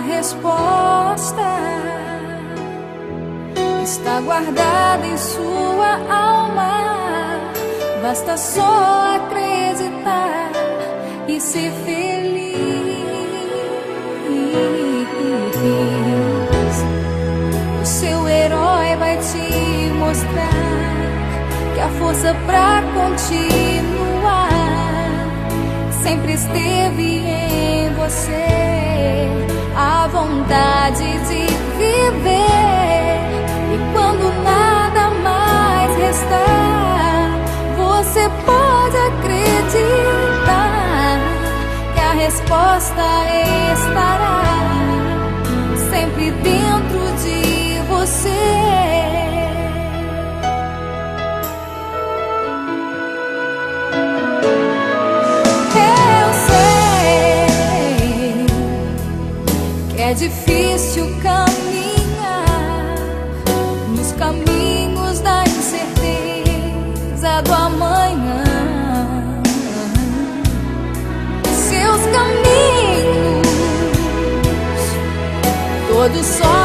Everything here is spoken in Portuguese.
resposta está guardada em sua alma. Basta só acreditar e ser feliz. O seu herói vai te mostrar que a força pra continuar sempre esteve em você, a vontade de viver. E quando nada mais restar, você pode acreditar que a resposta estará sempre dentro de você. É difícil caminhar nos caminhos da incerteza do amanhã. Seus caminhos todos só